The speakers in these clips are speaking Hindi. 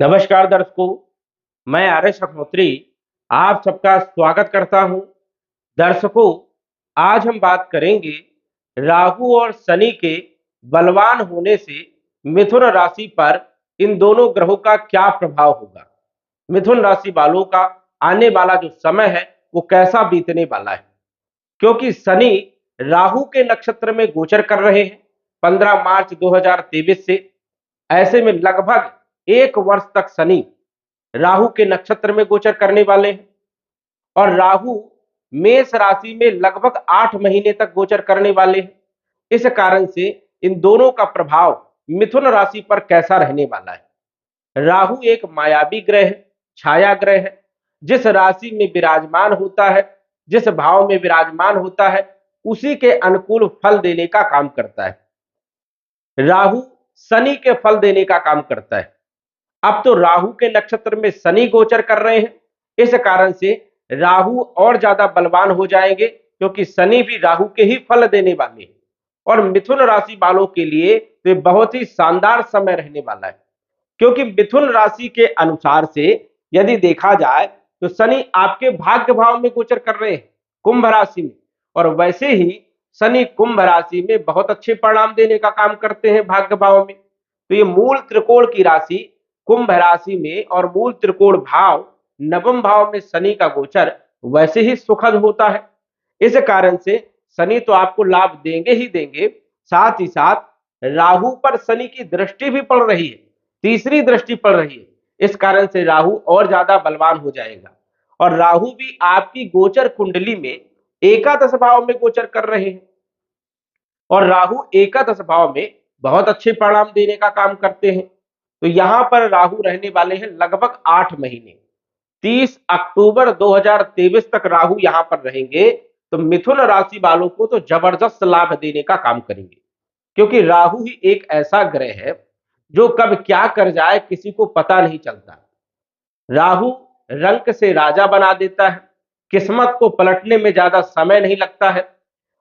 नमस्कार दर्शकों, मैं आर्यश अग्निहोत्री आप सबका स्वागत करता हूं। दर्शकों, आज हम बात करेंगे राहु और शनि के बलवान होने से मिथुन राशि पर इन दोनों ग्रहों का क्या प्रभाव होगा। मिथुन राशि वालों का आने वाला जो समय है वो कैसा बीतने वाला है, क्योंकि शनि राहु के नक्षत्र में गोचर कर रहे हैं 15 मार्च 2023 से। ऐसे में लगभग 1 वर्ष तक शनि राहु के नक्षत्र में गोचर करने वाले हैं और राहु मेष राशि में लगभग 8 महीने तक गोचर करने वाले हैं। इस कारण से इन दोनों का प्रभाव मिथुन राशि पर कैसा रहने वाला है। राहु एक मायावी ग्रह है, छाया ग्रह है। जिस राशि में विराजमान होता है, जिस भाव में विराजमान होता है, उसी के अनुकूल फल देने का काम करता है। राहु शनि के फल देने का काम करता है। अब तो राहु के नक्षत्र में शनि गोचर कर रहे हैं, इस कारण से राहु और ज्यादा बलवान हो जाएंगे, क्योंकि शनि भी राहु के ही फल देने वाले हैं। और मिथुन राशि वालों के लिए तो बहुत ही शानदार समय रहने वाला है, क्योंकि मिथुन राशि के अनुसार से यदि देखा जाए तो शनि आपके भाग्य भाव में गोचर कर रहे हैं, कुंभ राशि में। और वैसे ही शनि कुंभ राशि में बहुत अच्छे परिणाम देने का काम करते हैं भाग्य भाव में। तो ये मूल त्रिकोण की राशि कुंभ राशि में और मूल त्रिकोण भाव नवम भाव में शनि का गोचर वैसे ही सुखद होता है। इस कारण से शनि तो आपको लाभ देंगे ही देंगे, साथ ही साथ राहु पर शनि की दृष्टि भी पड़ रही है, तीसरी दृष्टि पड़ रही है। इस कारण से राहु और ज्यादा बलवान हो जाएगा। और राहु भी आपकी गोचर कुंडली में एकादश भाव में गोचर कर रहे हैं और राहु एकादश भाव में बहुत अच्छे परिणाम देने का काम करते हैं। तो यहां पर राहु रहने वाले हैं लगभग 8 महीने। 30 अक्टूबर 2023 तक राहु यहां पर रहेंगे। तो मिथुन राशि वालों को तो जबरदस्त लाभ देने का काम करेंगे, क्योंकि राहु ही एक ऐसा ग्रह है जो कब क्या कर जाए किसी को पता नहीं चलता। राहु रंक से राजा बना देता है, किस्मत को पलटने में ज्यादा समय नहीं लगता है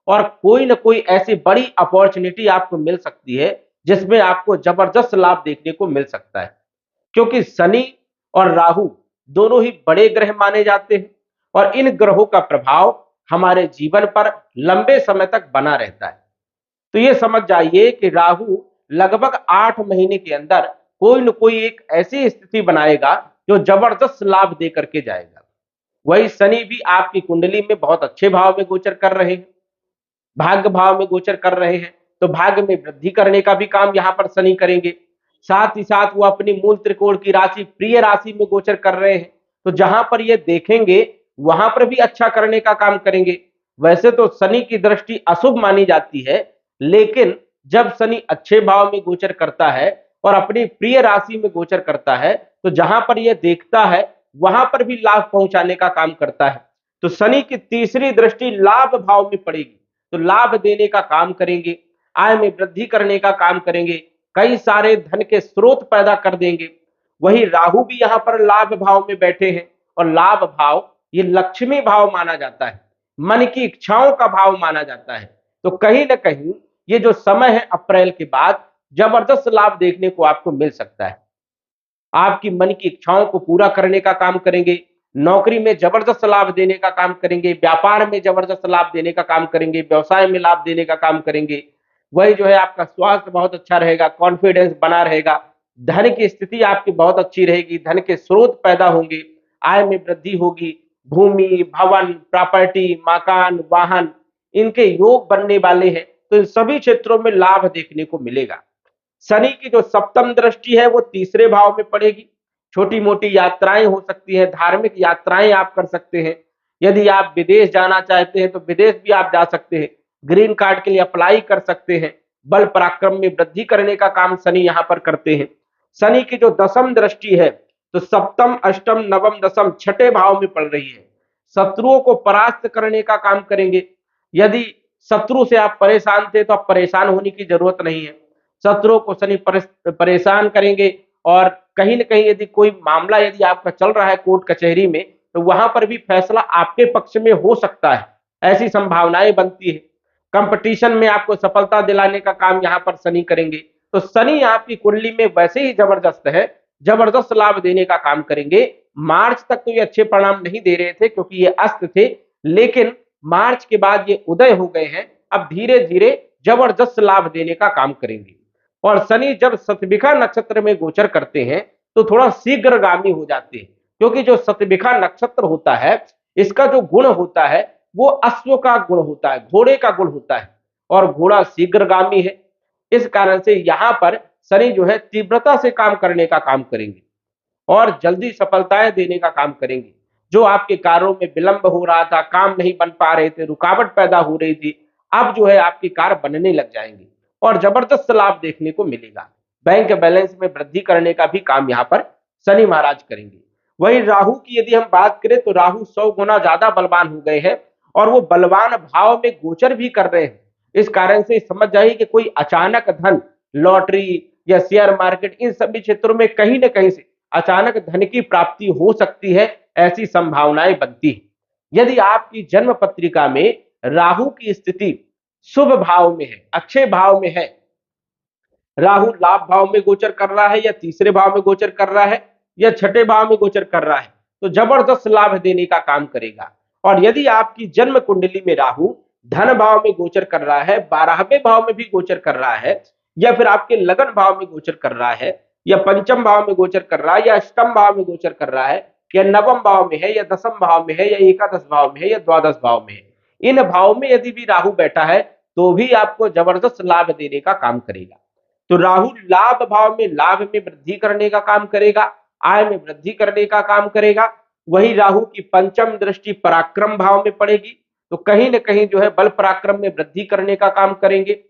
और कोई ना कोई ऐसी बड़ी अपॉर्चुनिटी आपको मिल सकती है जिसमें आपको जबरदस्त लाभ देखने को मिल सकता है। क्योंकि शनि और राहु दोनों ही बड़े ग्रह माने जाते हैं और इन ग्रहों का प्रभाव हमारे जीवन पर लंबे समय तक बना रहता है। तो ये समझ जाइए कि राहु लगभग 8 महीने के अंदर कोई न कोई एक ऐसी स्थिति बनाएगा जो जबरदस्त लाभ दे करके जाएगा। वही शनि भी आपकी कुंडली में बहुत अच्छे भाव में गोचर कर रहे हैं, भाग्य भाव में गोचर कर रहे हैं। तो भाग्य में वृद्धि करने का भी काम यहाँ पर शनि करेंगे। साथ ही साथ वो अपनी मूल त्रिकोण की राशि प्रिय राशि में गोचर कर रहे हैं। तो जहां पर ये देखेंगे वहां पर भी अच्छा करने का काम करेंगे। वैसे तो शनि की दृष्टि अशुभ मानी जाती है, लेकिन जब शनि अच्छे भाव में गोचर करता है और अपनी प्रिय राशि में गोचर करता है, तो जहां पर यह देखता है वहां पर भी लाभ पहुंचाने का काम करता है। तो शनि की तीसरी दृष्टि लाभ भाव में पड़ेगी, तो लाभ देने का काम करेंगे, आय में वृद्धि करने का काम करेंगे, कई सारे धन के स्रोत पैदा कर देंगे। वही राहु भी यहाँ पर लाभ भाव में बैठे हैं और लाभ भाव ये लक्ष्मी भाव माना जाता है, मन की इच्छाओं का भाव माना जाता है। तो कहीं ना कहीं ये जो समय है अप्रैल के बाद जबरदस्त लाभ देखने को आपको मिल सकता है। आपकी मन की इच्छाओं को पूरा करने का काम करेंगे, नौकरी में जबरदस्त लाभ देने का काम करेंगे, व्यापार में जबरदस्त लाभ देने का काम करेंगे, व्यवसाय में लाभ देने का काम करेंगे। वही जो है आपका स्वास्थ्य बहुत अच्छा रहेगा, कॉन्फिडेंस बना रहेगा, धन की स्थिति आपकी बहुत अच्छी रहेगी, धन के स्रोत पैदा होंगे, आय में वृद्धि होगी, भूमि भवन प्रॉपर्टी मकान वाहन इनके योग बनने वाले हैं। तो इन सभी क्षेत्रों में लाभ देखने को मिलेगा। शनि की जो सप्तम दृष्टि है वो तीसरे भाव में पड़ेगी। छोटी मोटी यात्राएं हो सकती हैं, धार्मिक यात्राएं आप कर सकते हैं। यदि आप विदेश जाना चाहते हैं तो विदेश भी आप जा सकते हैं, ग्रीन कार्ड के लिए अप्लाई कर सकते हैं। बल पराक्रम में वृद्धि करने का काम शनि यहाँ पर करते हैं। शनि की जो दसम दृष्टि है तो सप्तम अष्टम नवम दसम छठे भाव में पड़ रही है। शत्रुओं को परास्त करने का काम करेंगे। यदि शत्रु से आप परेशान थे तो अब परेशान होने की जरूरत नहीं है। शत्रुओं को शनि परेशान करेंगे और कहीं ना कहीं यदि कोई मामला यदि आपका चल रहा है कोर्ट कचहरी में, तो वहां पर भी फैसला आपके पक्ष में हो सकता है, ऐसी संभावनाएं बनती है। कंपटीशन में आपको सफलता दिलाने का काम यहाँ पर शनि करेंगे। तो शनि आपकी कुंडली में वैसे ही जबरदस्त है जबरदस्त लाभ देने का काम करेंगे। मार्च तक तो ये अच्छे परिणाम नहीं दे रहे थे क्योंकि ये अस्त थे, लेकिन मार्च के बाद ये उदय हो गए हैं। अब धीरे धीरे जबरदस्त लाभ देने का काम करेंगे। और शनि जब शतभिखा नक्षत्र में गोचर करते हैं तो थोड़ा शीघ्रगामी हो जाते हैं, क्योंकि जो शतभिखा नक्षत्र होता है इसका जो गुण होता है वो अश्व का गुण होता है, घोड़े का गुण होता है, और घोड़ा शीघ्रगामी है। इस कारण से यहां पर शनि जो है तीव्रता से काम करने का काम करेंगे और जल्दी सफलताएं देने का काम करेंगे। जो आपके कार्यों में विलंब हो रहा था, काम नहीं बन पा रहे थे, रुकावट पैदा हो रही थी, अब जो है आपके कार्य बनने लग जाएंगे और जबरदस्त लाभ देखने को मिलेगा। बैंक बैलेंस में वृद्धि करने का भी काम यहाँ पर शनि महाराज करेंगे। वही राहु की यदि हम बात करें तो राहु 100 गुना ज्यादा बलवान हो गए हैं और वो बलवान भाव में गोचर भी कर रहे हैं। इस कारण से समझ जाइए कि कोई अचानक धन, लॉटरी या शेयर मार्केट, इन सभी क्षेत्रों में कहीं ना कहीं से अचानक धन की प्राप्ति हो सकती है, ऐसी संभावनाएं बनती है। यदि आपकी जन्म पत्रिका में राहु की स्थिति शुभ भाव में है, अच्छे भाव में है, राहु लाभ भाव में गोचर कर रहा है या तीसरे भाव में गोचर कर रहा है या छठे भाव में गोचर कर रहा है, तो जबरदस्त लाभ देने का काम करेगा। और यदि आपकी जन्म कुंडली में राहु धन भाव में गोचर कर रहा है, 12वें भाव में भी गोचर कर रहा है, या फिर आपके लगन भाव में गोचर कर रहा है, या पंचम भाव में गोचर कर रहा है, या अष्टम भाव में गोचर कर रहा है, या नवम भाव में है, या दसम भाव में है, या एकादश भाव में है, या द्वादश भाव में है, इन भाव में यदि भी राहु बैठा है तो भी आपको जबरदस्त लाभ देने का काम करेगा। तो राहु लाभ भाव में लाभ में वृद्धि करने का काम करेगा, आय में वृद्धि करने का काम करेगा। वही राहु की पंचम दृष्टि पराक्रम भाव में पड़ेगी तो कहीं ना कहीं जो है बल पराक्रम में वृद्धि करने का काम करेंगे।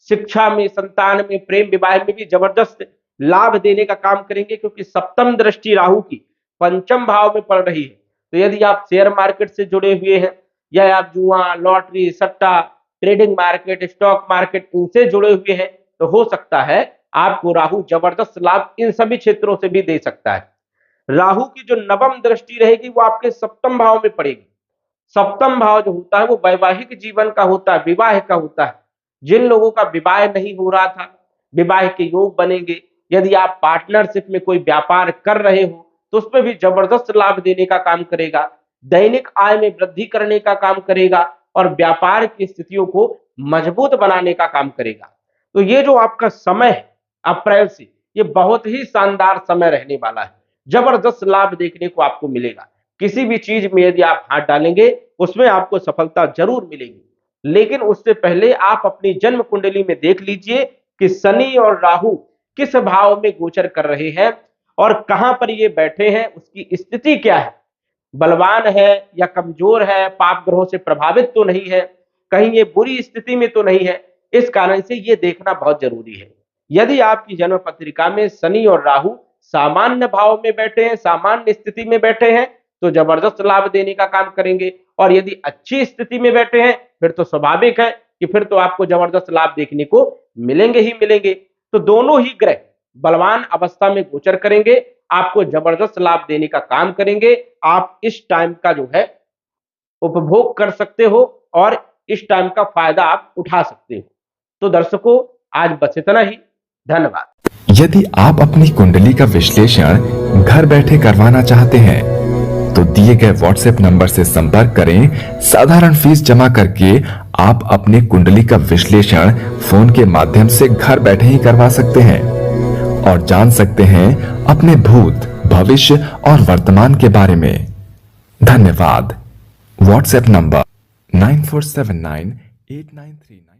शिक्षा में, संतान में, प्रेम विवाह में भी जबरदस्त लाभ देने का काम करेंगे, क्योंकि सप्तम दृष्टि राहु की पंचम भाव में पड़ रही है। तो यदि आप शेयर मार्केट से जुड़े हुए हैं या आप जुआ, लॉटरी, सट्टा, ट्रेडिंग मार्केट, स्टॉक मार्केट, इनसे जुड़े हुए हैं तो हो सकता है आपको राहु जबरदस्त लाभ इन सभी क्षेत्रों से भी दे सकता है। राहु की जो नवम दृष्टि रहेगी वो आपके सप्तम भाव में पड़ेगी। सप्तम भाव जो होता है वो वैवाहिक जीवन का होता है, विवाह का होता है। जिन लोगों का विवाह नहीं हो रहा था, विवाह के योग बनेंगे। यदि आप पार्टनरशिप में कोई व्यापार कर रहे हो तो उसमें भी जबरदस्त लाभ देने का काम करेगा। दैनिक आय में वृद्धि करने का काम करेगा और व्यापार की स्थितियों को मजबूत बनाने का काम करेगा। तो ये जो आपका समय है अप्रैल से, ये बहुत ही शानदार समय रहने वाला है। जबरदस्त लाभ देखने को आपको मिलेगा। किसी भी चीज में यदि आप हाथ डालेंगे उसमें आपको सफलता जरूर मिलेगी, लेकिन उससे पहले आप अपनी जन्म कुंडली में देख लीजिए कि शनि और राहु किस भाव में गोचर कर रहे हैं और कहां पर ये बैठे हैं, उसकी स्थिति क्या है, बलवान है या कमजोर है, पाप ग्रहों से प्रभावित तो नहीं है, कहीं ये बुरी स्थिति में तो नहीं है। इस कारण से ये देखना बहुत जरूरी है। यदि आपकी जन्म पत्रिका में शनि और राहु सामान्य भाव में बैठे हैं, सामान्य स्थिति में बैठे हैं, तो जबरदस्त लाभ देने का काम करेंगे। और यदि अच्छी स्थिति में बैठे हैं फिर तो स्वाभाविक है कि फिर तो आपको जबरदस्त लाभ देखने को मिलेंगे ही मिलेंगे। तो दोनों ही ग्रह बलवान अवस्था में गोचर करेंगे, आपको जबरदस्त लाभ देने का काम करेंगे। आप इस टाइम का जो है उपभोग कर सकते हो और इस टाइम का फायदा आप उठा सकते हो। तो दर्शकों, आज बस इतना ही। धन्यवाद। यदि आप अपनी कुंडली का विश्लेषण घर बैठे करवाना चाहते हैं तो दिए गए व्हाट्सएप नंबर से संपर्क करें। साधारण फीस जमा करके आप अपनी कुंडली का विश्लेषण फोन के माध्यम से घर बैठे ही करवा सकते हैं और जान सकते हैं अपने भूत, भविष्य और वर्तमान के बारे में। धन्यवाद। WhatsApp number 94798939